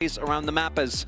around the map as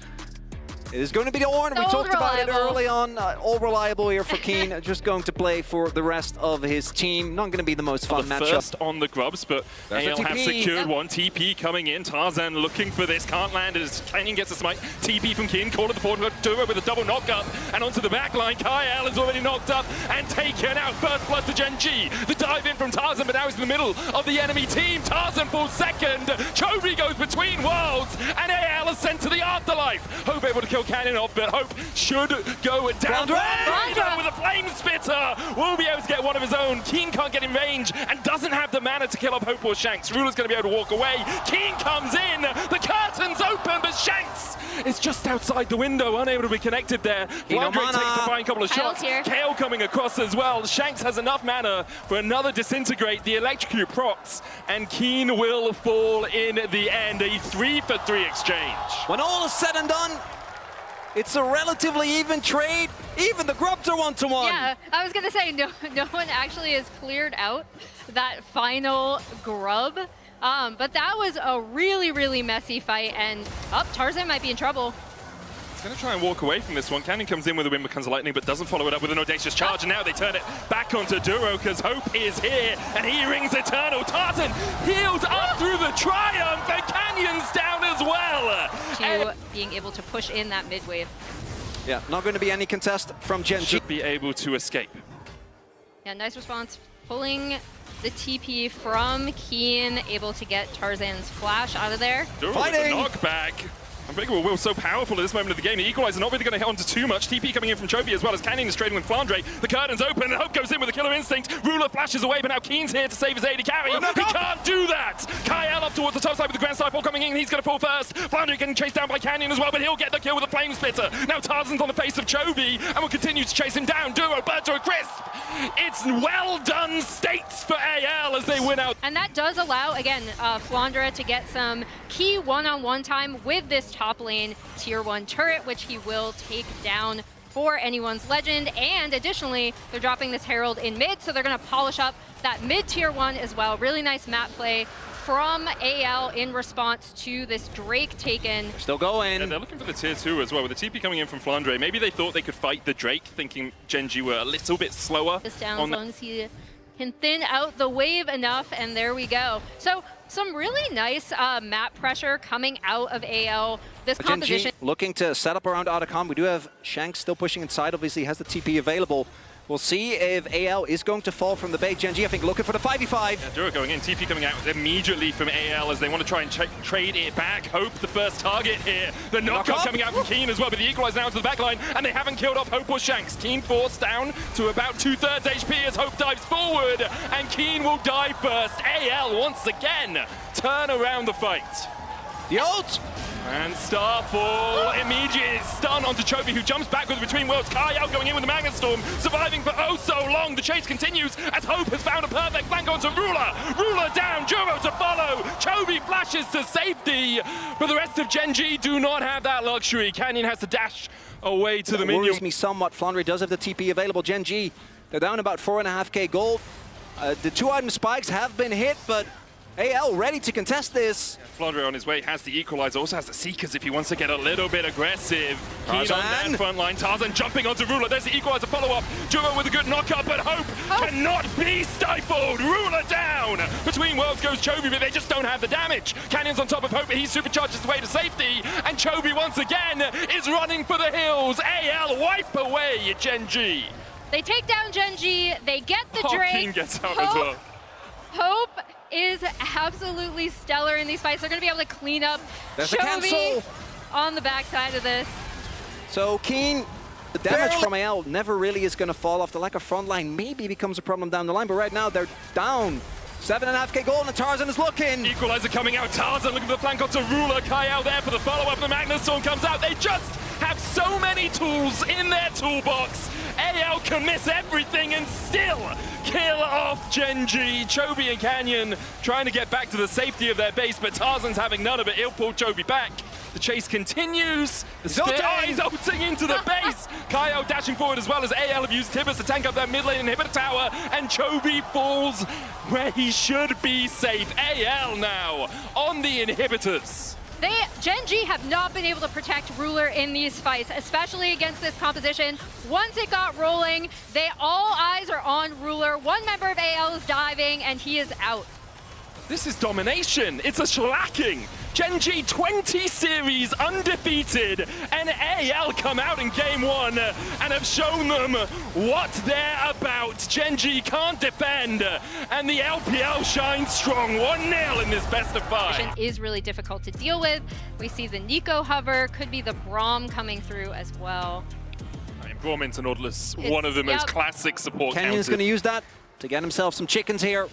it is going to be the Ornn. We So talked about it reliable. early on. All reliable here for Keen. Just going to play for the rest of his team. Not going to be the most fun matchup. First on the grubs, but There's AL the have TP. secured one. TP coming in. Tarzan looking for this. Can't land as Canyon gets a smite. TP from Keen. Call at the forward. Duro with a double knock up. And onto the back line. Kyle is already knocked up and taken out. First blood to Gen.G. The dive in from Tarzan, but now he's in the middle of the enemy team. Tarzan falls second. Chobi goes between worlds. And AL is sent to the afterlife. Hope able to kill Canyon off, but Hope should go down. Flandre! With a flame spitter. Will be able to get one of his own. Keen can't get in range and doesn't have the mana to kill off Hope or Shanks. Ruler's going to be able to walk away. Keen comes in. The curtain's open, but Shanks is just outside the window, unable to be connected there. Flandre takes the fine couple of Kyle's shots. here. Kale coming across as well. Shanks has enough mana for another disintegrate. The electrocute procs, and Keen will fall in the end. A 3-for-3 exchange. When all is said and done, it's a relatively even trade. Even the grubs are 1-to-1. Yeah, I was gonna say no one actually has cleared out that final grub. But that was a really messy fight, and Tarzan might be in trouble. He's going to try and walk away from this one. Canyon comes in with a Wind Becomes Lightning, but doesn't follow it up with an Audacious Charge, and now they turn it back onto Duro, because Hope is here, and he rings Eternal. Tarzan heals up through the Triumph, and Canyon's down as well. To being able to push in that mid wave. Yeah, not going to be any contest from Gen.G. Should be able to escape. Yeah, nice response. Pulling the TP from Keen, able to get Tarzan's flash out of there. Duro with a knockback. Unbreakable Will so powerful at this moment of the game. The equalizer not really going to hit onto too much. TP coming in from Chobi as well as Canyon is trading with Flandre. The curtain's open and Hope goes in with a killer instinct. Ruler flashes away, but now Keen's here to save his AD carry. He can't do that. Kyle up towards the top side with the Grand Cypher coming in. He's going to fall first. Flandre getting chased down by Canyon as well, but he'll get the kill with a flame spitter. Now Tarzan's on the face of Chobi and will continue to chase him down. Duro, bird to a crisp. It's well done states for AL as they win out. And that does allow, again, Flandre to get some key one-on-one time with this top lane tier 1 turret, which he will take down for anyone's legend. And additionally, they're dropping this Herald in mid, so they're going to polish up that mid tier 1 as well. Really nice map play from AL in response to this Drake taken. Still going. And they're looking for the tier 2 as well, with the TP coming in from Flandre. Maybe they thought they could fight the Drake, thinking Gen.G were a little bit slower. This down as long as he can thin out the wave enough, and there we go. So some really nice map pressure coming out of AL. This composition. Gen.G looking to set up around Otacon. We do have Shanks still pushing inside. Obviously, he has the TP available. We'll see if AL is going to fall from the bait. Gen.G, I think, looking for the 5v5. Yeah, Duro going in, TP coming out immediately from AL as they want to try and trade it back. Hope the first target here. The knockup coming out from Keen as well, but the equalizer now to the back line, and they haven't killed off Hope or Shanks. Keen forced down to about 2/3 HP as Hope dives forward, and Keen will die first. AL once again turn around the fight. The ult! And Starfall immediately stun onto Chobi, who jumps backwards between worlds. Kyle going in with the Magnet Storm, surviving for oh so long. The chase continues as Hope has found a perfect flank onto Ruler. Ruler down, Duro to follow. Chobi flashes to safety, but the rest of Gen.G do not have that luxury. Canyon has to dash away to the minion. Worries me somewhat. Flandre does have the TP available. Gen.G, they're down about 4.5k gold. The 2-item spikes have been hit, but AL ready to contest this. Flandre on his way has the equalizer, also has the Seekers if he wants to get a little bit aggressive. Keen on that front line. Tarzan jumping onto Ruler. There's the equalizer follow-up. Duro with a good knock-up, but Hope cannot be stifled. Ruler down. Between worlds goes Chobi, but they just don't have the damage. Canyon's on top of Hope, but he supercharges his way to safety. And Chobi once again is running for the hills. AL wipe away Gen.G. They take down Gen.G, they get the Drake. Keen gets out as well. Hope is absolutely stellar in these fights. They're going to be able to clean up Chobi on the backside of this. So Keen, the damage from AL never really is going to fall off. The lack of front line maybe becomes a problem down the line, but right now they're down. 7.5k gold and Tarzan is looking. Equalizer coming out. Tarzan looking for the flank onto Ruler. Kyle there for the follow-up. The Magnet Storm comes out. They just have so many tools in their toolbox. AL can miss everything and still kill off Gen.G. Chobi and Canyon trying to get back to the safety of their base, but Tarzan's having none of it. He'll pull Chobi back. The chase continues. The he's ulting into the base. Kyle dashing forward as well as AL have used Tibbers to tank up that mid lane inhibitor tower, and Chobi falls where he should be safe. AL now on the inhibitors. Gen.G have not been able to protect Ruler in these fights, especially against this composition. Once it got rolling, all eyes are on Ruler. One member of AL is diving, and he is out. This is domination. It's a shellacking. Gen.G 20 series undefeated, and AL come out in game 1 and have shown them what they're about. Gen.G can't defend, and the LPL shines strong. 1-0 in this best of 5. Is really difficult to deal with. We see the Nico hover, could be the Braum coming through as well. Braum into Nautilus, one of the most classic support Kenyon's going to use that to get himself some chickens here.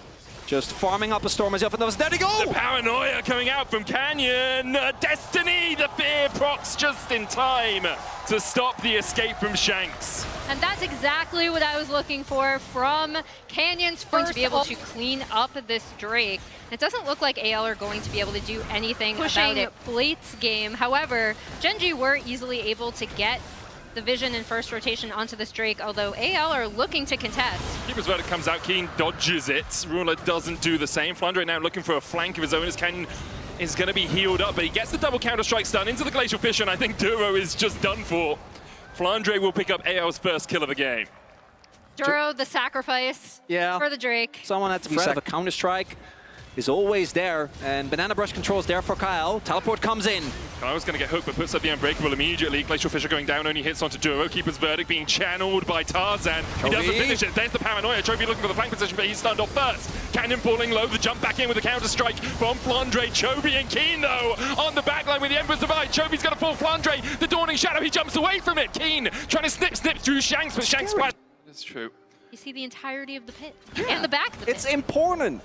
Just farming up a storm as often. There they go! The paranoia coming out from Canyon. Destiny, the fear procs just in time to stop the escape from Shanks. And that's exactly what I was looking for from Canyon's first to be able to clean up this Drake. It doesn't look like AL are going to be able to do anything about it. Blate's game. However, Gen.G were easily able to get the vision in first rotation onto this Drake, although AL are looking to contest. Keeper's Verdict comes out, Keen dodges it. Ruler doesn't do the same. Flandre now looking for a flank of his own as Canyon is going to be healed up, but he gets the double counter-strike stun into the Glacial Fissure, and I think Duro is just done for. Flandre will pick up AL's first kill of the game. Duro, the sacrifice for the Drake. Someone had to be set. A counter-strike is always there, and Banana Brush controls there for Kyle. Teleport comes in. Kyle's going to get hooked, but puts up the Unbreakable immediately. Glacial Fissure going down, only hits onto Duro. Keeper's Verdict being channeled by Tarzan. He doesn't finish it. There's the paranoia. Trophy looking for the flank position, but he's stunned off first. Canyon falling low, the jump back in with a counter-strike from Flandre. Chovy and Keen, though, on the backline with the Emperor's Divide. Chovy's going to fall Flandre. The Dawning Shadow, he jumps away from it. Keen trying to snip through Shanks, but Shanks splash. That's true. You see the entirety of the pit and the back of the pit. It's important.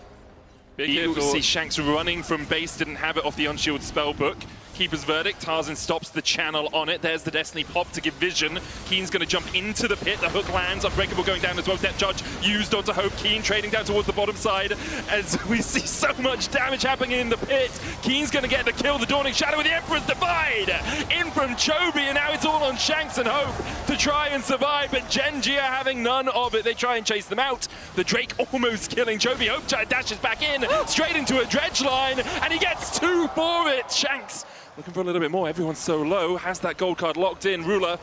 Big you see Shanks running from base, didn't have it off the Unshielded spellbook. Keeper's Verdict, Tarzan stops the channel on it. There's the Destiny pop to give vision. Keen's going to jump into the pit. The hook lands. Unbreakable going down as well. Depth Charge used onto Hope. Keen trading down towards the bottom side as we see so much damage happening in the pit. Keen's going to get the kill. The Dawning Shadow with the Emperor's Divide. In from Chovy, and now it's all on Shanks and Hope to try and survive, but Gen.G are having none of it. They try and chase them out. The Drake almost killing Chovy. Hope dashes back in, straight into a dredge line, and he gets 2 for it. Shanks looking for a little bit more. Everyone's so low. Has that gold card locked in. Ruler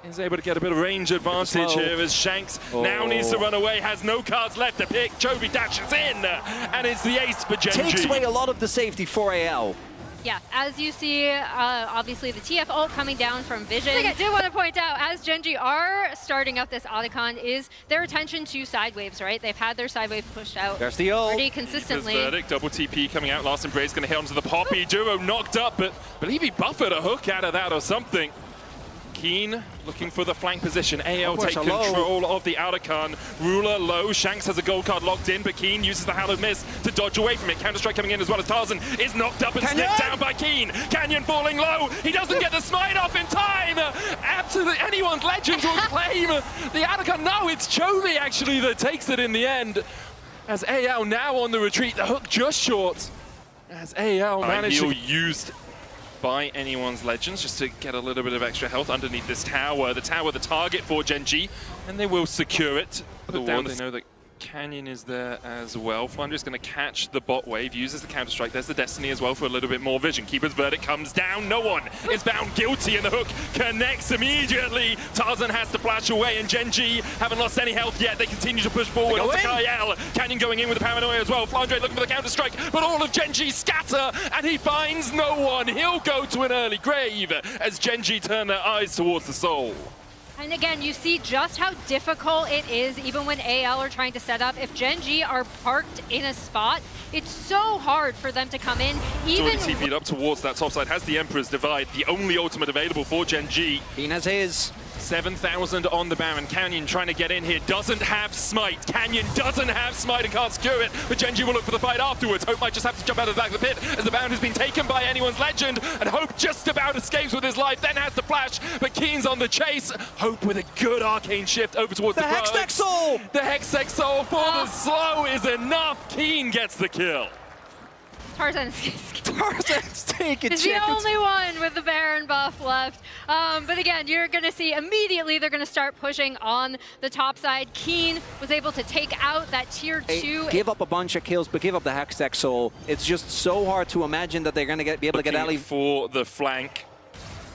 is able to get a bit of range advantage here as Shanks now needs to run away. Has no cards left to pick. Chovy dashes in, and it's the ace for Gen.G. Takes away a lot of the safety for AL. Yeah, as you see, obviously the TF ult coming down from Vision. I do want to point out, as Gen.G are starting up this Otacon, is their attention to side waves, right? They've had their side wave pushed out the ult. Pretty consistently. Verdict, double TP coming out. Last Embrace going to hit onto the Poppy. Duro knocked up, but I believe he buffered a hook out of that or something. Keen looking for the flank position. AL take control of the Otacon. Ruler low. Shanks has a gold card locked in, but Keen uses the Hallowed Mist to dodge away from it. Counter-strike coming in as well as Tarzan is knocked up and snipped down by Keen. Canyon falling low. He doesn't get the smite off in time. Absolutely anyone's Legends will claim the Otacon. No, it's Chovy actually that takes it in the end. As AL now on the retreat. The hook just short. As AL managed to used by anyone's Legends just to get a little bit of extra health underneath this tower. The tower, the target for Gen.G, and they will secure it. Put down, they know that Canyon is there as well. Flandre's going to catch the bot wave, uses the counter-strike. There's the Destiny as well for a little bit more vision. Keeper's Verdict comes down. No one is found guilty, and the hook connects immediately. Tarzan has to flash away, and Gen.G haven't lost any health yet. They continue to push forward onto Kyle. Canyon going in with the paranoia as well. Flandre looking for the counter-strike, but all of Gen.G scatter, and he finds no one. He'll go to an early grave as Gen.G turn their eyes towards the soul. And again, you see just how difficult it is, even when AL are trying to set up. If Gen.G are parked in a spot, it's so hard for them to come in. Even TP'd up towards that top side, has the Emperor's Divide, the only ultimate available for Gen.G. Keen has his. 7,000 on the Baron. Canyon trying to get in here, doesn't have Smite. Canyon doesn't have Smite and can't secure it, but Gen.G will look for the fight afterwards. Hope might just have to jump out of the back of the pit as the Baron has been taken by anyone's Legend, and Hope just about escapes with his life, then has to flash, but Keen's on the chase. Hope with a good arcane shift over towards the Hextech Soul! The Hextech Soul for the slow is enough. Keen gets the kill. Tarzan's taking He's the only one with the Baron buff left. But again, you're going to see immediately they're going to start pushing on the top side. Keen was able to take out that tier 2. Give up a bunch of kills, but give up the Hextech Soul. It's just so hard to imagine that they're going to be able to get Ali for the flank.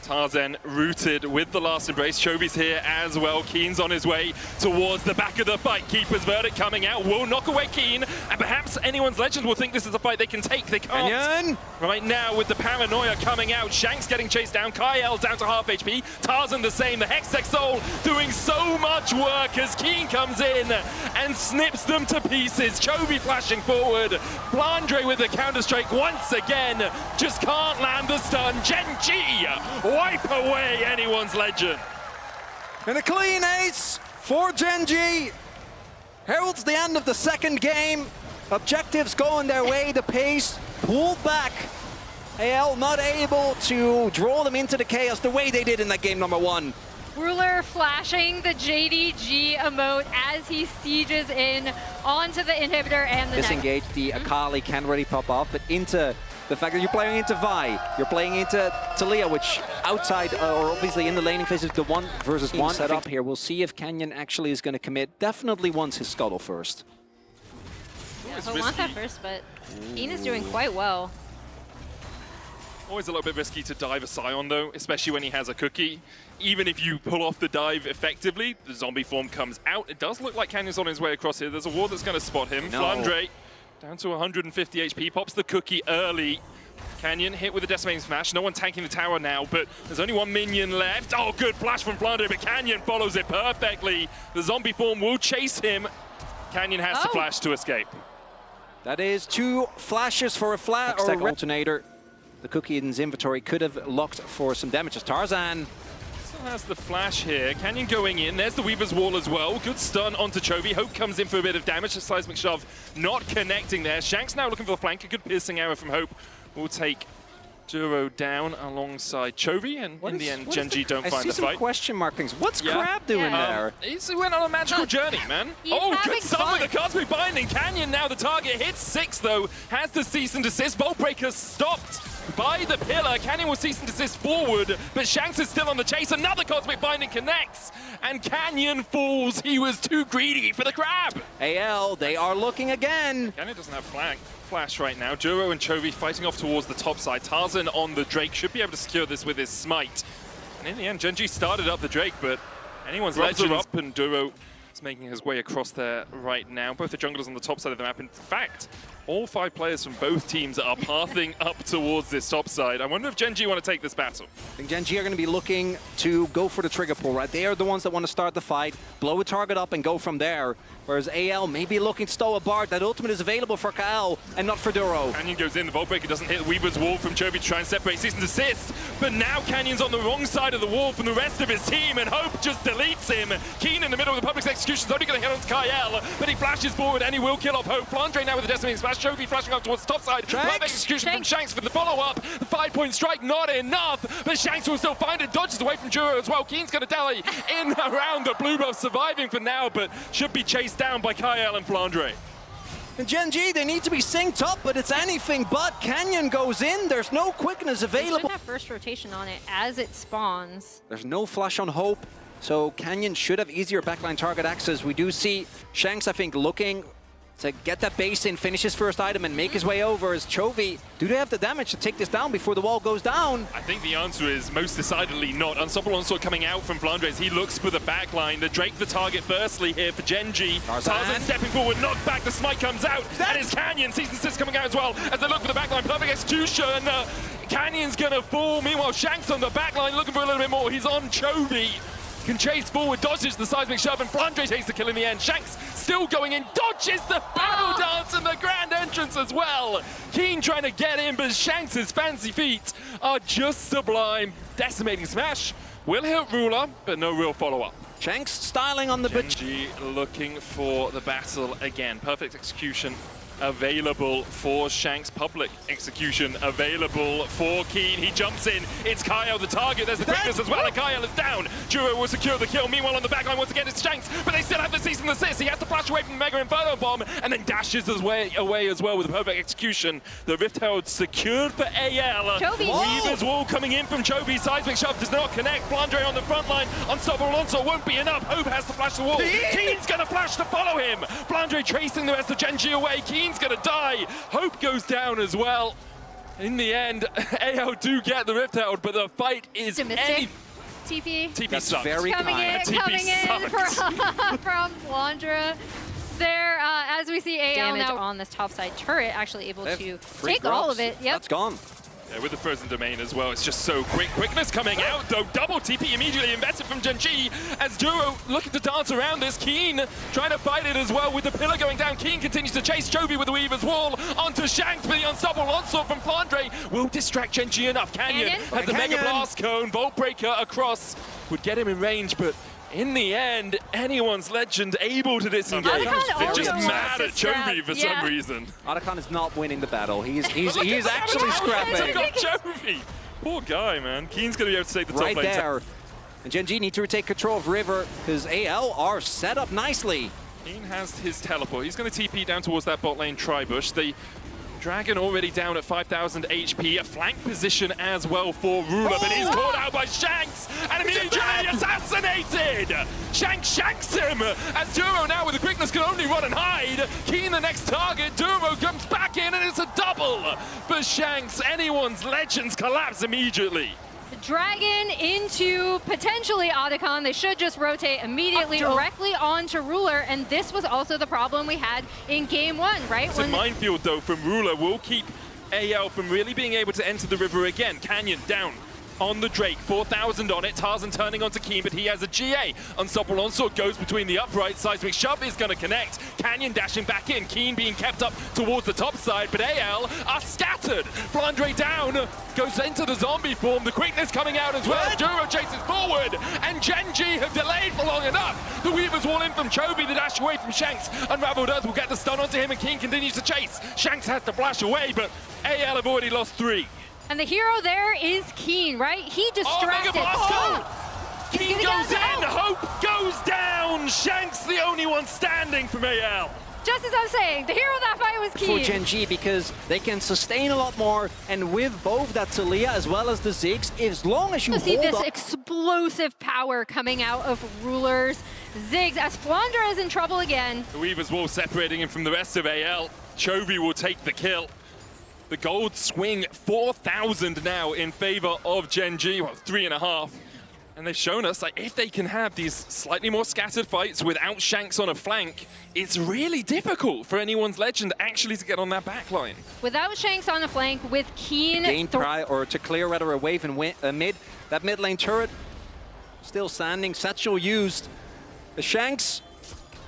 Tarzan rooted with the last embrace. Chovy's here as well. Keen's on his way towards the back of the fight. Keeper's verdict coming out will knock away Keen, and perhaps anyone's legend will think this is a fight they can take. They can't. Canyon. Right now with the paranoia coming out. Shanks getting chased down. Kyle down to half HP. Tarzan the same. The Hextech Soul doing so much work as Keen comes in and snips them to pieces. Chovy flashing forward. Blandre with the counter-strike once again. Just can't land the stun. Gen.G wipe away anyone's legend. And a clean ace for Gen.G. Heralds the end of the second game. Objectives going their way. The pace pulled back. AL not able to draw them into the chaos the way they did in that game number 1. Ruler flashing the Gen.G emote as he sieges in onto the inhibitor and the Disengage. The Akali can really pop off, but into the fact that you're playing into Vi, you're playing into Talia, which outside, or obviously in the laning phase, is the 1 versus 1 setup here. We'll see if Canyon actually is going to commit. Definitely wants his scuttle first. Yeah, he'll want that first, but Keen is doing quite well. Always a little bit risky to dive a Scion though, especially when he has a cookie. Even if you pull off the dive effectively, the zombie form comes out. It does look like Canyon's on his way across here. There's a ward that's going to spot him. No. Flandre down to 150 HP, pops the cookie early. Canyon hit with a decimating smash. No one tanking the tower now, but there's only 1 minion left. Oh, good flash from Flandre, but Canyon follows it perfectly. The zombie form will chase him. Canyon has to flash to escape. That is 2 flashes for a flash or alternator. The cookie in his inventory could have locked for some damage as Tarzan. Still has the flash here. Canyon going in. There's the Weaver's Wall as well. Good stun onto Chovy. Hope comes in for a bit of damage. The seismic shove not connecting there. Shanks now looking for the flank. A good piercing arrow from Hope will take Duro down alongside Chovy, and in the end, Gen.G don't find the fight. I see some question mark things. What's Crab doing there? He went on a magical journey, man. Oh, good stun with the Cosmic Binding. Canyon now the target. Hits 6, though. Has the cease and desist. Vault Breaker stopped by the pillar. Canyon will cease and desist forward, but Shanks is still on the chase. Another Cosmic Binding connects, and Canyon falls. He was too greedy for the Crab. AL, they are looking again. Canyon doesn't have flash right now. Duro and Chovy fighting off towards the top side. Tarzan on the Drake should be able to secure this with his smite. And in the end, Gen.G started up the Drake, but anyone's legend up, and Duro is making his way across there right now. Both the junglers on the top side of the map. In fact, all 5 players from both teams are pathing up towards this top side. I wonder if Gen.G want to take this battle. I think Gen.G are going to be looking to go for the trigger pull, right? They are the ones that want to start the fight, blow a target up and go from there. Whereas AL may be looking to stow a Bard. That ultimate is available for Kyle and not for Duro. Canyon goes in. The Vault Breaker doesn't hit the Weaver's Wall from Chovy to try and separate cease and desist. But now Canyon's on the wrong side of the wall from the rest of his team, and Hope just deletes him. Keen in the middle of the public's execution is only going to hit onto Kyle, but he flashes forward and he will kill off Hope. Flandre now with the decimating smash. Chovy flashing up towards the top side. Perfect execution from Shanks for the follow-up. The 5-point strike, not enough, but Shanks will still find it. Dodges away from Duro as well. Keen's going to dally in around the blue buff, surviving for now, but should be chased down by Kyle and Flandre. And Gen.G, they need to be synced up, but it's anything but. Canyon goes in. There's no quickness available. They should have first rotation on it as it spawns. There's no flash on Hope, so Canyon should have easier backline target access. We do see Shanks, I think, looking to get that base in, finish his first item, and make his way over as Chovy. Do they have the damage to take this down before the wall goes down? I think the answer is most decidedly not. Unstoppable Onslaught coming out from Flandre as he looks for the backline. The Drake the target firstly here for Gen.G. Tarzan stepping forward, knocked back, the smite comes out. That is Canyon. Season 6 coming out as well as they look for the backline. Perfect execution. Canyon's gonna fall. Meanwhile, Shanks on the backline looking for a little bit more. He's on Chovy. Can chase forward, dodges the seismic shove, and Flandre takes the kill in the end. Shanks still going in, dodges the battle dance and the grand entrance as well. Keen trying to get in, but Shanks' fancy feet are just sublime. Decimating smash will hit Ruler, but no real follow-up. Shanks styling on the Gen.G looking for the battle again. Perfect execution available for Shanks. Public execution available for Keen. He jumps in. It's Kyle the target. There's the quickness as well, and Kyle is down. Duro will secure the kill. Meanwhile, on the backline, once again, it's Shanks, but they still have the cease and desist. He has to flash away from the Mega Inferno Bomb, and then dashes his way away as well with a perfect execution. The Rift Herald secured for AL. Chovy. Weaver's wall coming in from Chovy. Seismic Shove does not connect. Flandre on the front line. Unstoppable Alonso won't be enough. Hope has to flash the wall. Keen's going to flash to follow him. Flandre tracing the rest of Gen.G away. Keen's going to die. Hope goes down as well. In the end, AO do get the Rift Herald, but the fight is Optimistic. TP. TP sucks. very Coming in, kind. coming in sucks. from Flandre. There, as we see AL damage now on this top side turret, actually able They to have 3 take all drops. of it. Yep. That's gone. Yeah, with the frozen domain as well, it's just so quick. Quickness coming out, though. Double TP immediately invested from Gen.G as Duro looking to dance around this. Keen trying to fight it as well with the pillar going down. Keen continues to chase Chovy with the Weaver's Wall onto Shanks, but the unstoppable onslaught from Flandre will distract Gen.G enough. Canyon has the Mega Blast Cone. Vault Breaker across would get him in range, but in the end, anyone's legend able to disengage. They're just mad at Chovy for some reason. Otacon is not winning the battle. He's actually scrapping. Got Chovy. Poor guy, man. Keen's going to be able to take the top Right lane. there. And Gen.G need to retake control of River because AL are set up nicely. Keen has his teleport. He's going to TP down towards that bot lane tri-bush. The Dragon already down at 5,000 HP. A flank position as well for Ruler, but he's caught out by Shanks and immediately assassinated! Shanks him as Duro now with the quickness can only run and hide. Keen the next target. Duro comes back in and it's a double for Shanks. Anyone's legends collapse immediately. Dragon into potentially Otacon. They should just rotate immediately directly onto Ruler, and this was also the problem we had in game 1, right? It's a minefield though from Ruler. Will keep AL from really being able to enter the river again. Canyon down on the Drake, 4,000 on it. Tarzan turning onto Keen, but he has a GA. Unstoppable Onslaught goes between the uprights. Seismic Shove is going to connect. Canyon dashing back in. Keen being kept up towards the top side, but AL are scattered. Flandre down, goes into the zombie form. The quickness coming out as well. Duro chases forward, and Gen.G have delayed for long enough. The Weaver's Wall in from Chovy, the dash away from Shanks. Unraveled Earth will get the stun onto him, and Keen continues to chase. Shanks has to flash away, but AL have already lost 3. And the hero there is Keen, right? He distracted. Keen goes in, Hope goes down. Shanks the only one standing from AL. Just as I was saying, the hero of that fight was Keen. For Gen.G because they can sustain a lot more, and with both that Talia as well as the Ziggs, as long as you see hold this up. explosive power coming out of Ruler's Ziggs as Flandre is in trouble again. The Weaver's Wall separating him from the rest of AL. Chovy will take the kill. The gold swing 4,000 now in favor of Gen.G, well, 3.5. And they've shown us that if they can have these slightly more scattered fights without Shanks on a flank, it's really difficult for anyone's legend actually to get on that back line. Without Shanks on a flank, with Keen... Gain try, or to clear rather a wave and mid. That mid lane turret still standing. Satchel used. The Shanks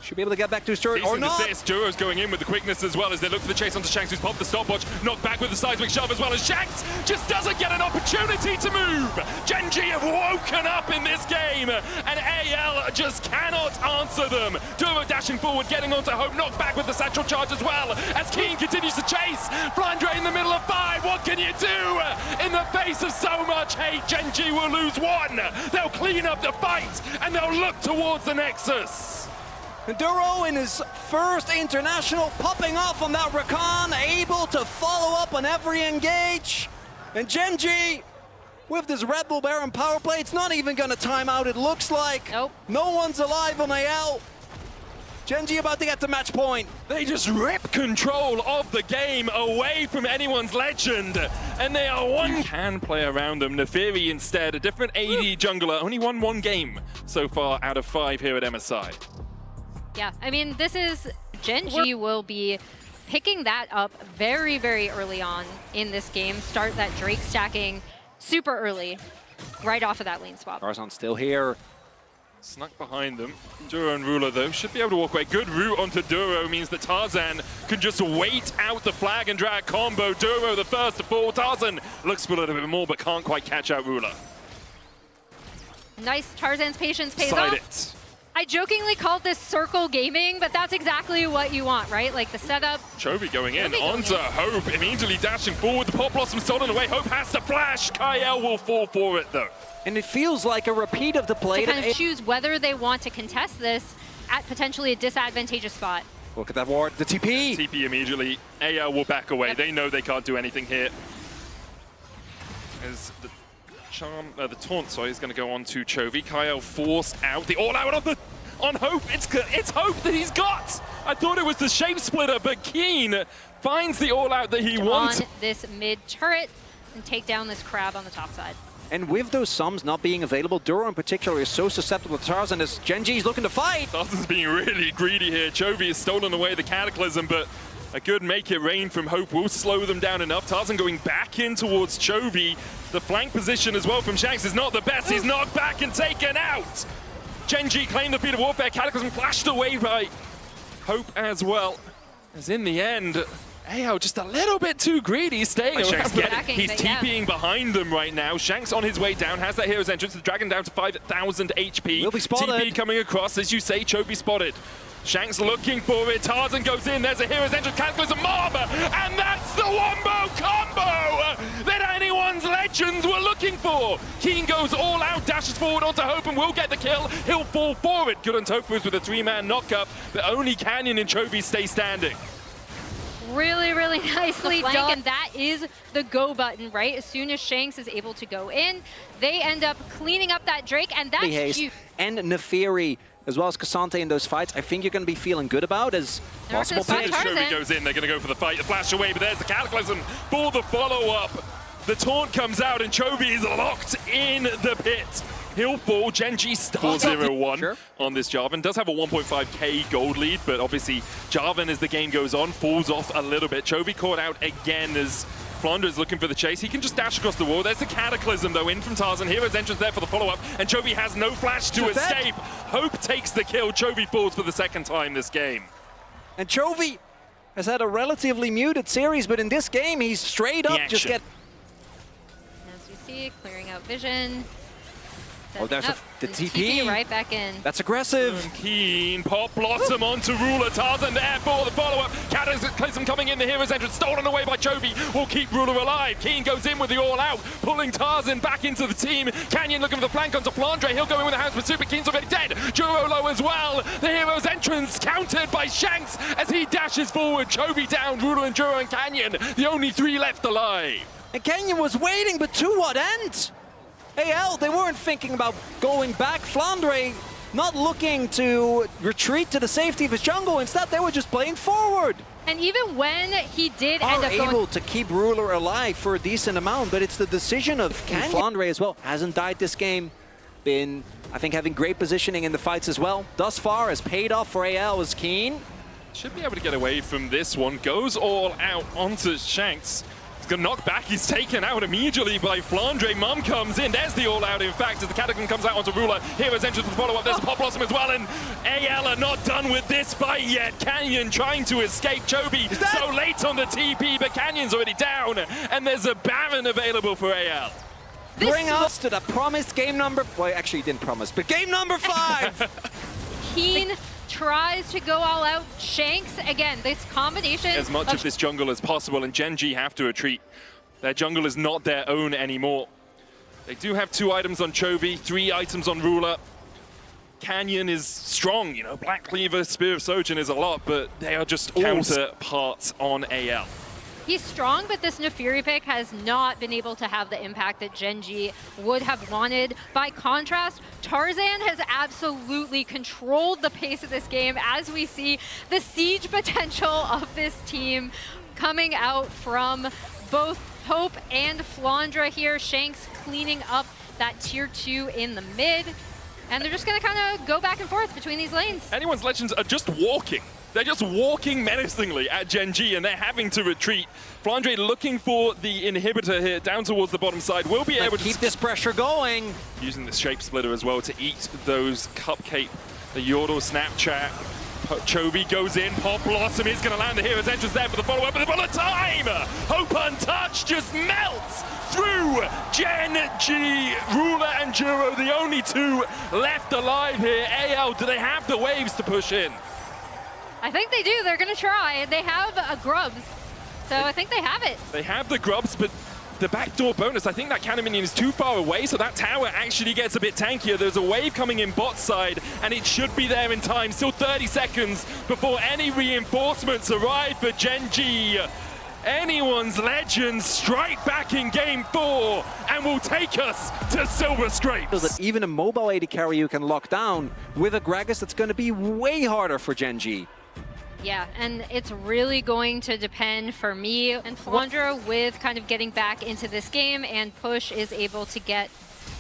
should be able to get back to his turret, or not. Duro's going in with the quickness as well as they look for the chase onto Shanks, who's popped the stopwatch, knocked back with the seismic shove as well as Shanks just doesn't get an opportunity to move. Gen.G have woken up in this game, and AL just cannot answer them. Duro dashing forward, getting onto Hope, knocked back with the satchel charge as well as Keen continues to chase. Flandre in the middle of 5, what can you do? In the face of so much hate, Gen.G will lose 1. They'll clean up the fight, and they'll look towards the Nexus. Duro in his first international, popping off on that Rakan, able to follow up on every engage. And Gen.G, with this Red Bull Baron power play, it's not even going to time out, it looks like. Nope. No one's alive on AL. Gen.G about to get to match point. They just rip control of the game away from anyone's legend, and they are one can play around them. Neferi instead, a different AD jungler, only won 1 game so far out of 5 here at MSI. Yeah, I mean, this is... Gen.G will be picking that up very, very early on in this game. Start that Drake stacking super early, right off of that lane swap. Tarzan still here. Snuck behind them. Duro and Ruler, though, should be able to walk away. Good route onto Duro means that Tarzan can just wait out the flag and drag combo. Duro the first to fall. Tarzan looks for a little bit more, but can't quite catch out Ruler. Nice, Tarzan's patience pays Side off. it. I jokingly called this circle gaming, but that's exactly what you want, right? Like the setup. Chovy going in onto Hope, immediately dashing forward. The Pop Blossom stolen away. Hope has to flash. Kyle will fall for it though. And it feels like a repeat of the play. To kind of choose whether they want to contest this at potentially a disadvantageous spot. Look at that ward, the TP. TP immediately. AL will back away. They know they can't do anything here. As the the taunt, sorry, is going to go on to Chovy. Kyle forced out the all-out on Hope. It's Hope that he's got. I thought it was the shape splitter, but Keen finds the all-out that he wants. On this mid turret and take down this crab on the top side. And with those sums not being available, Duro in particular is so susceptible to Tarzan as Gen.G is looking to fight. Tarzan's being really greedy here. Chovy has stolen away the Cataclysm, but a good make it rain from Hope will slow them down enough. Tarzan going back in towards Chovy. The flank position as well from Shanks is not the best. He's knocked back and taken out. Gen.G claimed the feat of warfare. Cataclysm flashed away by Hope as well. As in the end, AO just a little bit too greedy, staying around. He's TPing behind them right now. Shanks on his way down, has that hero's entrance. The dragon down to 5,000 HP. Will be spotted. TP coming across, as you say, Chovy spotted. Shanks looking for it. Tarzan goes in. There's a hero's entrance. Cataclysm mob, and that's the wombo combo that anyone's legends were looking for. Keen goes all out, dashes forward onto Hope and will get the kill. He'll fall forward. Good on Topuz with a 3-man knockup, but only Canyon and Chovy stay standing. Really, really nicely done. And that is the go button, right? As soon as Shanks is able to go in, they end up cleaning up that Drake, and that's huge. And Neferi, as well as Cassante in those fights, I think you're going to be feeling good about as possible pick. Chovy goes in, they're going to go for the fight, the flash away, but there's the Cataclysm for the follow-up. The taunt comes out, and Chovy is locked in the pit. He'll fall. Gen.G starts 4-0-1 on this Jarvan. Does have a 1.5k gold lead, but obviously Jarvan, as the game goes on, falls off a little bit. Chovy caught out again as Flandre is looking for the chase. He can just dash across the wall. There's the Cataclysm, though, in from Tarzan. Hero's entrance there for the follow-up, and Chovy has no flash to escape. Hope takes the kill. Chovy falls for the second time this game. And Chovy has had a relatively muted series, but in this game, he's straight up just get... As we see, clearing out vision. Oh, there's the TP. Right back in. That's aggressive. Keen, Pop Blossom onto Ruler. Tarzan there for the follow-up. Cataclysm coming in, the hero's entrance, stolen away by Chovy. Will keep Ruler alive. Keen goes in with the all-out, pulling Tarzan back into the team. Canyon looking for the flank onto Flandre. He'll go in with the house, but Super Keen's already dead. Juro low as well. The hero's entrance countered by Shanks as he dashes forward. Chovy down, Ruler and Juro and Canyon, the only 3 left alive. And Canyon was waiting, but to what end? AL, they weren't thinking about going back. Flandre not looking to retreat to the safety of his jungle. Instead, they were just playing forward. And even when he did end up able to keep Ruler alive for a decent amount, but it's the decision of Canyon. Flandre as well hasn't died this game. Been, I think, having great positioning in the fights as well. Thus far, has paid off for AL as Keen. Should be able to get away from this one. Goes all out onto Shanks. Gonna knock back, he's taken out immediately by Flandre. Mum comes in, there's the all-out in fact, as the Cataclysm comes out onto Ruler. Hero's entrance with follow-up, there's a Pop Blossom as well, and AL are not done with this fight yet. Canyon trying to escape. Chovy so late on the TP, but Canyon's already down, and there's a Baron available for AL. Bring us to the promised game number, well, actually he didn't promise, but game number 5! Keen tries to go all out. Shanks, again, this combination as much of this jungle as possible, and Gen.G have to retreat. Their jungle is not their own anymore. They do have 2 items on Chovy, 3 items on Ruler. Canyon is strong, you know, Black Cleaver, Spear of Sojourn is a lot, but they are just counterparts on AL. He's strong, but this Neferi pick has not been able to have the impact that Gen.G would have wanted. By contrast, Tarzan has absolutely controlled the pace of this game as we see the siege potential of this team coming out from both Hope and Flandre here. Shanks cleaning up that tier 2 in the mid. And they're just going to kind of go back and forth between these lanes. Anyone's legends are just walking. They're just walking menacingly at Gen.G, and they're having to retreat. Flandre looking for the inhibitor here down towards the bottom side. Will be able to keep this pressure going. Using the shape splitter as well to eat those cupcake. The Yordle Snapchat Chovy goes in, Pop Blossom is going to land the hero's entrance there for the follow-up, but the time! Hope Untouched just melts through Gen.G, Ruler and Juro, the only two left alive here. AL, do they have the waves to push in? I think they do. They're going to try. They have a Grubs, so I think they have it. They have the Grubs, but the backdoor bonus, I think that cannon minion is too far away, so that tower actually gets a bit tankier. There's a wave coming in bot side, and it should be there in time. Still 30 seconds before any reinforcements arrive for Gen.G. Anyone's Legends strike back in game 4 and will take us to Silver Scrapes. That even a mobile AD carry you can lock down with a Gragas, that's going to be way harder for Gen.G. Yeah, and it's really going to depend for me and Flandra with kind of getting back into this game, and Push is able to get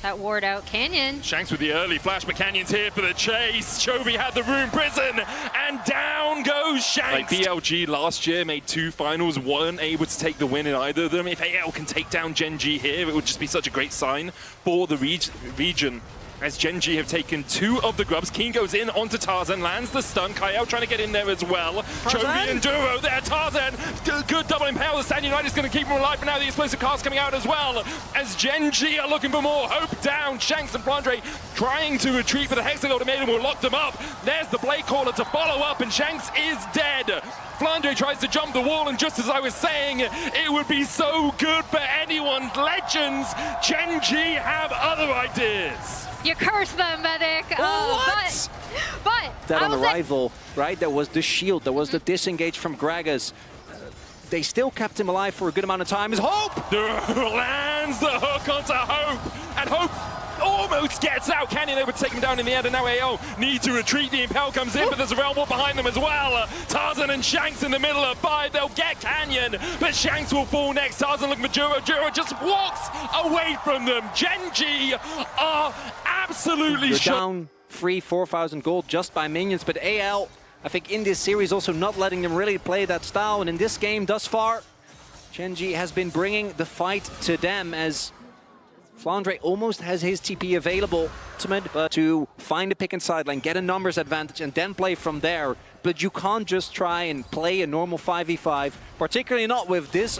that ward out. Canyon. Shanks with the early flash, but Canyon's here for the chase. Chovy had the Rune Prison, and down goes Shanks. Like BLG last year made 2 finals, weren't able to take the win in either of them. If AL can take down Gen.G here, it would just be such a great sign for the region. As Gen.G have taken 2 of the Grubs. Keen goes in onto Tarzan, lands the stun. Kyle trying to get in there as well. Chovy and Duro there. Tarzan, good double impale. The Stand United is going to keep him alive, but now the explosive cast coming out as well. As Gen.G are looking for more. Hope down. Shanks and Flandre trying to retreat, but the Hexagon Ultimatum will lock them up. There's the Blade Caller to follow up, and Shanks is dead. Flandre tries to jump the wall, and just as I was saying, it would be so good for anyone's Legends. Gen.G have other ideas. You curse them, Medic. What? But that on arrival, right? There was the shield, there was the disengage from Gragas. They still kept him alive for a good amount of time. Is Hope! Lands the hook onto Hope, and Hope almost gets out. Canyon able to take him down in the end, and now AO need to retreat. The Impel comes in, but there's a Realm Wall behind them as well. Tarzan and Shanks in the middle of 5. They'll get Canyon, but Shanks will fall next. Tarzan looking for Juro. Juro just walks away from them. Gen.G are absolutely down 4,000 gold just by minions, but AL, I think in this series also not letting them really play that style, and in this game thus far, Gen.G has been bringing the fight to them as Flandre almost has his TP available to find a pick and sideline, get a numbers advantage, and then play from there. But you can't just try and play a normal 5v5, particularly not with this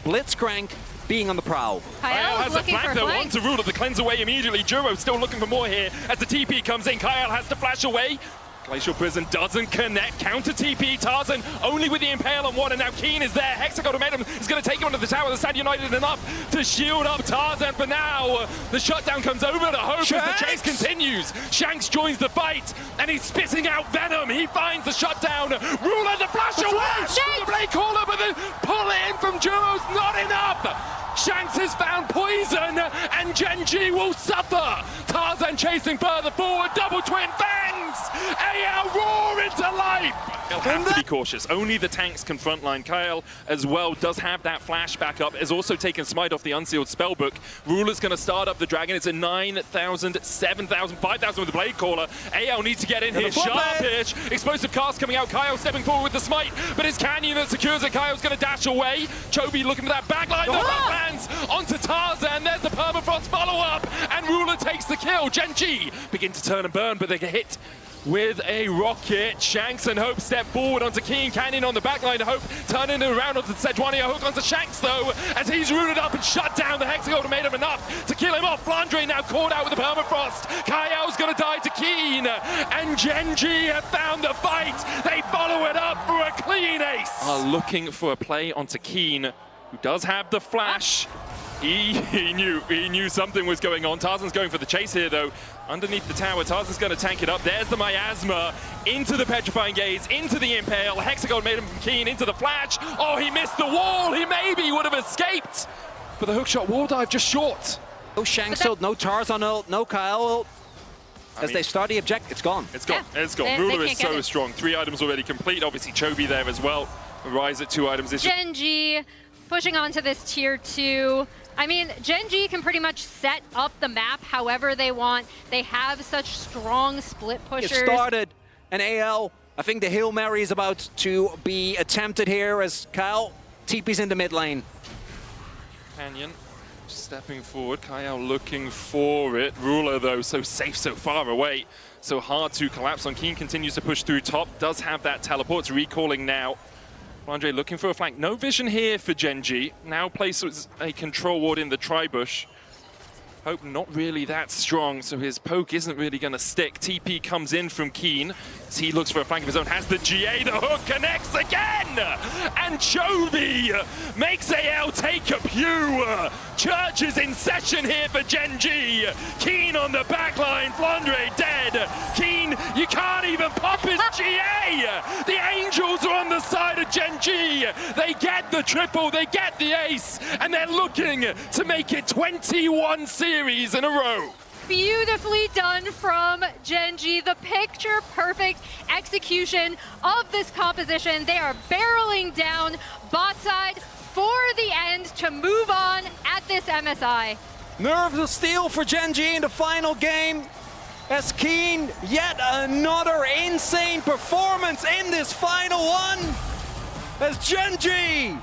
Blitzcrank being on the prowl. Kyle has a flank though onto Ruler, the cleanse away immediately. Juro still looking for more here as the TP comes in. Kyle has to flash away. Glacial Prison doesn't connect. Counter TP. Tarzan only with the Impale on 1, and now Keen is there. Hexagon Ultimatum is going to take him onto the tower. The Stand United enough to shield up Tarzan for now. The shutdown comes over to Hope as the chase continues. Shanks joins the fight, and he's spitting out Venom. He finds the shutdown. Ruler the flash away. The Blade Caller, but the pull in from Juro's not enough. Shanks has found poison, and Gen.G will suffer. Tarzan chasing further forward. Double twin fangs. AL roar into life. They'll have to be cautious. Only the tanks can frontline. Kyle as well does have that flash backup. Has also taken Smite off the unsealed spellbook. Ruler's going to start up the Dragon. It's a 9,000, 7,000, 5,000 with the Blade Caller. AL needs to get in here. Sharpish. Explosive cast coming out. Kyle stepping forward with the Smite, but it's Canyon that secures it. Kyle's going to dash away. Chovy looking for that backline. Lands onto Tarzan. There's the permafrost follow-up, and Ruler takes the kill. Gen.G begin to turn and burn, but they get hit with a rocket. Shanks and Hope step forward onto Keen. Canyon on the backline. Hope turning around onto Sejuani. A hook onto Shanks though, as he's rooted up and shut down. The Hexagon made him enough to kill him off. Flandre now caught out with the permafrost. Kayao's gonna die to Keen, and Gen.G have found the fight. They follow it up for a clean ace. Looking for a play onto Keen, who does have the flash. He knew something was going on. Tarzan's going for the chase here though. Underneath the tower, Tarzan's going to tank it up. There's the Miasma, into the Petrifying Gaze, into the Impale. Hexagon made him from Keen, into the flash. Oh, he missed the wall. He maybe would have escaped. But the hookshot wall dive just short. No Shanks ult, no Tarzan ult, no Kyle ult. As they start the object, it's gone. It's gone. Yeah. It's gone. Ruler is so strong. 3 items already complete. Obviously, Chovy there as well. Rise at 2 items. Gen.G pushing on to this tier 2. I mean, Gen.G can pretty much set up the map however they want. They have such strong split pushers. It started, and AL, I think the Hail Mary is about to be attempted here as Kyle TP's in the mid lane. Canyon Stepping forward, Kyle looking for it. Ruler, though, so safe, so far away. So hard to collapse on. Keen continues to push through top. Does have that teleport. It's recalling now. Andre looking for a flank. No vision here for Gen.G. Now places a control ward in the tri-bush. Hope not really that strong, so his poke isn't really going to stick. TP comes in from Keen. As he looks for a flank of his own, has the GA, the hook connects again! And Chovy makes AL take a pew! Church is in session here for Gen.G. Keen on the backline, Flandre dead. Keen, you can't even pop his GA! The Angels are on the side of Gen.G. They get the triple, they get the ace, and they're looking to make it 21 series in a row. Beautifully done from Gen.G. The picture perfect execution of this composition. They are barreling down bot side for the end to move on at this MSI. Nerves of steel for Gen.G in the final game. As Keen, yet another insane performance in this final one. As Gen.G